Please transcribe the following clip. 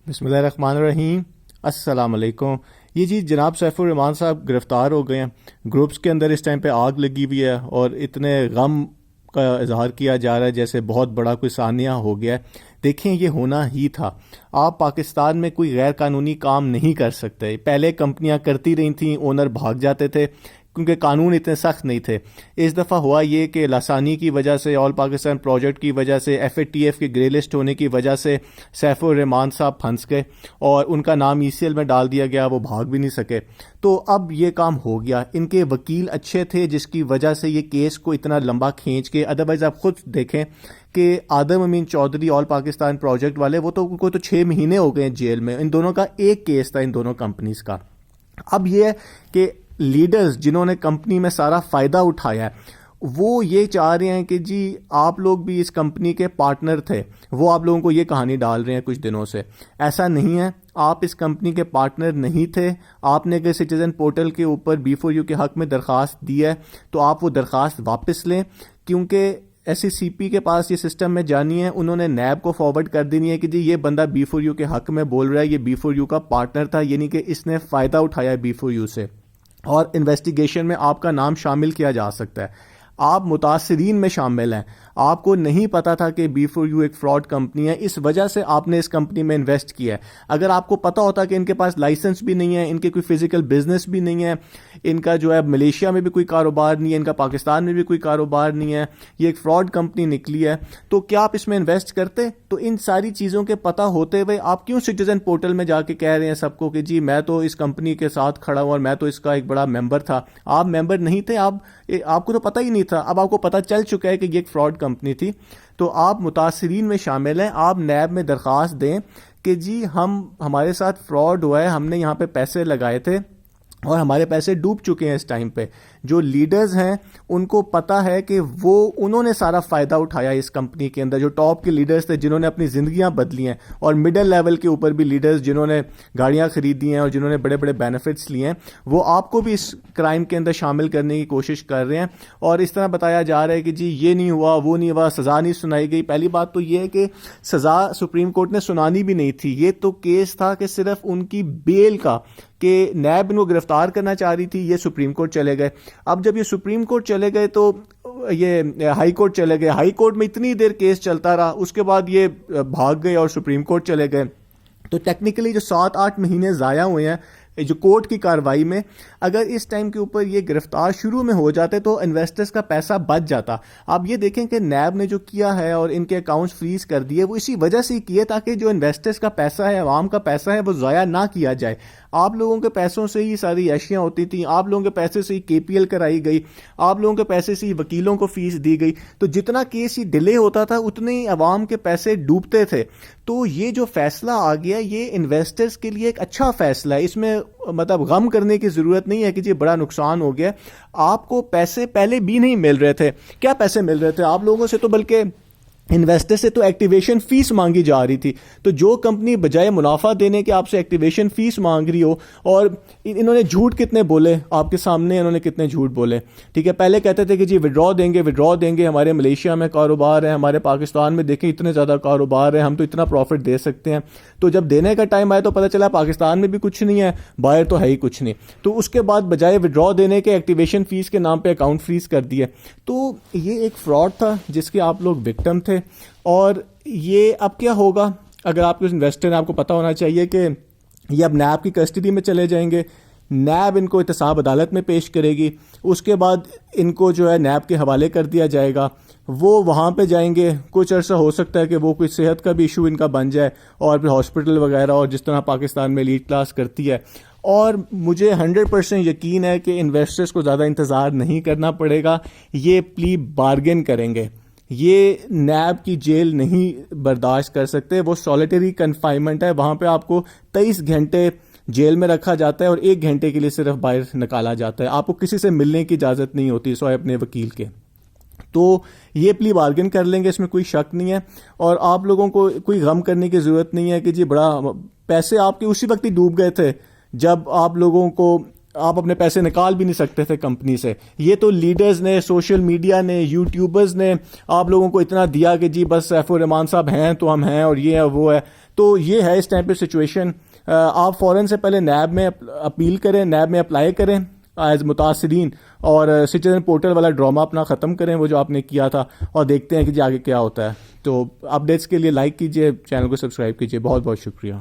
بسم اللہ الرحمن الرحیم. السلام علیکم. یہ جی جناب سیف الرحمان صاحب گرفتار ہو گئے ہیں. گروپس کے اندر اس ٹائم پہ آگ لگی ہوئی ہے اور اتنے غم کا اظہار کیا جا رہا ہے جیسے بہت بڑا کوئی سانحہ ہو گیا ہے. دیکھیں یہ ہونا ہی تھا. آپ پاکستان میں کوئی غیر قانونی کام نہیں کر سکتے. پہلے کمپنیاں کرتی رہی تھیں, اونر بھاگ جاتے تھے کیونکہ قانون اتنے سخت نہیں تھے. اس دفعہ ہوا یہ کہ لاسانی کی وجہ سے, آل پاکستان پروجیکٹ کی وجہ سے, ایف اے ٹی ایف کے گرے لسٹ ہونے کی وجہ سے سیف الرحمان صاحب پھنس گئے اور ان کا نام ای سی ایل میں ڈال دیا گیا, وہ بھاگ بھی نہیں سکے. تو اب یہ کام ہو گیا. ان کے وکیل اچھے تھے جس کی وجہ سے یہ کیس کو اتنا لمبا کھینچ کے, ادروائز آپ خود دیکھیں کہ آدم امین چودھری آل پاکستان پروجیکٹ والے, وہ تو 6 مہینے ہو گئے ہیں جیل میں. ان دونوں کا ایک کیس تھا, ان دونوں کمپنیز کا. اب یہ ہے کہ لیڈرز جنہوں نے کمپنی میں سارا فائدہ اٹھایا ہے وہ یہ چاہ رہے ہیں کہ جی آپ لوگ بھی اس کمپنی کے پارٹنر تھے. وہ آپ لوگوں کو یہ کہانی ڈال رہے ہیں کچھ دنوں سے. ایسا نہیں ہے, آپ اس کمپنی کے پارٹنر نہیں تھے. آپ نے اگر سٹیزن پورٹل کے اوپر B4U کے حق میں درخواست دی ہے تو آپ وہ درخواست واپس لیں, کیونکہ ایس سی سی پی کے پاس یہ سسٹم میں جانی ہے. انہوں نے نیب کو فارورڈ کر دینی ہے کہ جی یہ بندہ B4U کے حق میں بول رہا ہے, یہ B4U کا پارٹنر تھا, یعنی کہ اس نے فائدہ اٹھایا ہے B4U سے, اور انویسٹیگیشن میں آپ کا نام شامل کیا جا سکتا ہے. آپ متاثرین میں شامل ہیں. آپ کو نہیں پتا تھا کہ B4U ایک فراڈ کمپنی ہے, اس وجہ سے آپ نے اس کمپنی میں انویسٹ کیا ہے. اگر آپ کو پتا ہوتا کہ ان کے پاس لائسنس بھی نہیں ہے, ان کے کوئی فزیکل بزنس بھی نہیں ہے, ان کا جو ہے ملیشیا میں بھی کوئی کاروبار نہیں ہے, ان کا پاکستان میں بھی کوئی کاروبار نہیں ہے, یہ ایک فراڈ کمپنی نکلی ہے, تو کیا آپ اس میں انویسٹ کرتے؟ تو ان ساری چیزوں کے پتہ ہوتے ہوئے آپ کیوں سٹیزن پورٹل میں جا کے کہہ رہے ہیں سب کو کہ جی میں تو اس کمپنی کے ساتھ کھڑا ہوں اور میں تو اس کا ایک بڑا ممبر تھا؟ آپ ممبر نہیں تھے, آپ کو تو پتہ ہی نہیں تھا. اب آپ کو پتہ چل چکا ہے کہ یہ ایک فراڈ کمپنی تھی, تو آپ متاثرین میں شامل ہیں. آپ نیب میں درخواست دیں کہ جی ہمارے ساتھ فراڈ ہوا ہے, ہم نے یہاں پہ پیسے لگائے تھے اور ہمارے پیسے ڈوب چکے ہیں اس ٹائم پہ. جو لیڈرز ہیں ان کو پتا ہے کہ انہوں نے سارا فائدہ اٹھایا اس کمپنی کے اندر. جو ٹاپ کے لیڈرز تھے جنہوں نے اپنی زندگیاں بدلی ہیں, اور مڈل لیول کے اوپر بھی لیڈرز جنہوں نے گاڑیاں خریدی ہیں اور جنہوں نے بڑے بڑے بینیفٹس لیے ہیں, وہ آپ کو بھی اس کرائم کے اندر شامل کرنے کی کوشش کر رہے ہیں. اور اس طرح بتایا جا رہا ہے کہ جی یہ نہیں ہوا, وہ نہیں ہوا, سزا نہیں سنائی گئی. پہلی بات تو یہ ہے کہ سزا سپریم کورٹ نے سنانی بھی نہیں تھی. یہ تو کیس تھا کہ صرف ان کی بیل کا, کہ نیب ان کو گرفتار کرنا چاہ رہی تھی, یہ سپریم کورٹ چلے گئے. اب جب یہ سپریم کورٹ چلے گئے تو یہ ہائی کورٹ چلے گئے. ہائی کورٹ میں اتنی دیر کیس چلتا رہا, اس کے بعد یہ بھاگ گئے اور سپریم کورٹ چلے گئے. تو ٹیکنیکلی جو 7-8 مہینے ضائع ہوئے ہیں جو کورٹ کی کاروائی میں, اگر اس ٹائم کے اوپر یہ گرفتار شروع میں ہو جاتے تو انویسٹرز کا پیسہ بچ جاتا. آپ یہ دیکھیں کہ نیب نے جو کیا ہے اور ان کے اکاؤنٹس فریز کر دیے, وہ اسی وجہ سے ہی کیے تاکہ جو انویسٹرز کا پیسہ ہے, عوام کا پیسہ ہے, وہ ضائع نہ کیا جائے. آپ لوگوں کے پیسوں سے ہی ساری عیشیاں ہوتی تھیں, آپ لوگوں کے پیسے سے ہی KPL کرائی گئی, آپ لوگوں کے پیسے سے ہی وکیلوں کو فیس دی گئی. تو جتنا کیس ہی ڈیلے ہوتا تھا اتنے ہی عوام کے پیسے ڈوبتے تھے. تو یہ جو فیصلہ آ گیا یہ انویسٹرز کے لیے ایک اچھا فیصلہ ہے. اس میں مطلب غم کرنے کی ضرورت نہیں ہے کہ جی بڑا نقصان ہو گیا. آپ کو پیسے پہلے بھی نہیں مل رہے تھے. کیا پیسے مل رہے تھے آپ لوگوں سے؟ تو بلکہ انویسٹر سے تو ایکٹیویشن فیس مانگی جا رہی تھی. تو جو کمپنی بجائے منافع دینے کے آپ سے ایکٹیویشن فیس مانگ رہی ہو, اور انہوں نے جھوٹ کتنے بولے آپ کے سامنے, انہوں نے کتنے جھوٹ بولے. ٹھیک ہے, پہلے کہتے تھے کہ جی وڈرا دیں گے, ہمارے ملیشیا میں کاروبار ہے, ہمارے پاکستان میں دیکھیں اتنے زیادہ کاروبار ہے, ہم تو اتنا پروفٹ دے سکتے ہیں. تو جب دینے کا ٹائم آیا تو پتہ چلا پاکستان میں بھی کچھ نہیں ہے, باہر تو ہے ہی کچھ نہیں. تو اس کے بعد بجائے وڈرا دینے کے ایکٹیویشن فیس کے نام پہ اکاؤنٹ فریز کر دیے. تو یہ ایک فراڈ تھا جس کے آپ لوگ وکٹم تھے. اور یہ اب کیا ہوگا اگر آپ کچھ انویسٹر ہیں, آپ کو پتا ہونا چاہیے کہ یہ اب نیب کی کسٹڈی میں چلے جائیں گے. نیب ان کو احتساب عدالت میں پیش کرے گی, اس کے بعد ان کو جو ہے نیب کے حوالے کر دیا جائے گا. وہ وہاں پہ جائیں گے, کچھ عرصہ ہو سکتا ہے کہ وہ کوئی صحت کا بھی ایشو ان کا بن جائے, اور پھر ہاسپٹل وغیرہ, اور جس طرح پاکستان میں لیڈ کلاس کرتی ہے. اور مجھے 100% یقین ہے کہ انویسٹرز کو زیادہ انتظار نہیں کرنا پڑے گا, یہ پلی بارگن کریں گے. یہ نیب کی جیل نہیں برداشت کر سکتے. وہ سولیٹری کنفائنمنٹ ہے, وہاں پہ آپ کو 23 گھنٹے جیل میں رکھا جاتا ہے اور 1 گھنٹے کے لیے صرف باہر نکالا جاتا ہے. آپ کو کسی سے ملنے کی اجازت نہیں ہوتی سوائے اپنے وکیل کے. تو یہ پلی بارگن کر لیں گے, اس میں کوئی شک نہیں ہے. اور آپ لوگوں کو کوئی غم کرنے کی ضرورت نہیں ہے کہ جی بڑا پیسے آپ کے اسی وقت ہی ڈوب گئے تھے جب آپ لوگوں کو آپ اپنے پیسے نکال بھی نہیں سکتے تھے کمپنی سے. یہ تو لیڈرز نے, سوشل میڈیا نے, یوٹیوبرز نے آپ لوگوں کو اتنا دیا کہ جی بس سیف الرحمان صاحب ہیں تو ہم ہیں, اور یہ ہے وہ ہے. تو یہ ہے اس ٹائم پہ سچویشن. آپ فوراً سے پہلے نیب میں اپیل کریں, نیب میں اپلائی کریں ایز متاثرین, اور سٹیزن پورٹل والا ڈرامہ اپنا ختم کریں وہ جو آپ نے کیا تھا, اور دیکھتے ہیں کہ جی آگے کیا ہوتا ہے. تو اپڈیٹس کے لیے لائک کیجیے, چینل کو سبسکرائب کیجیے. بہت بہت شکریہ.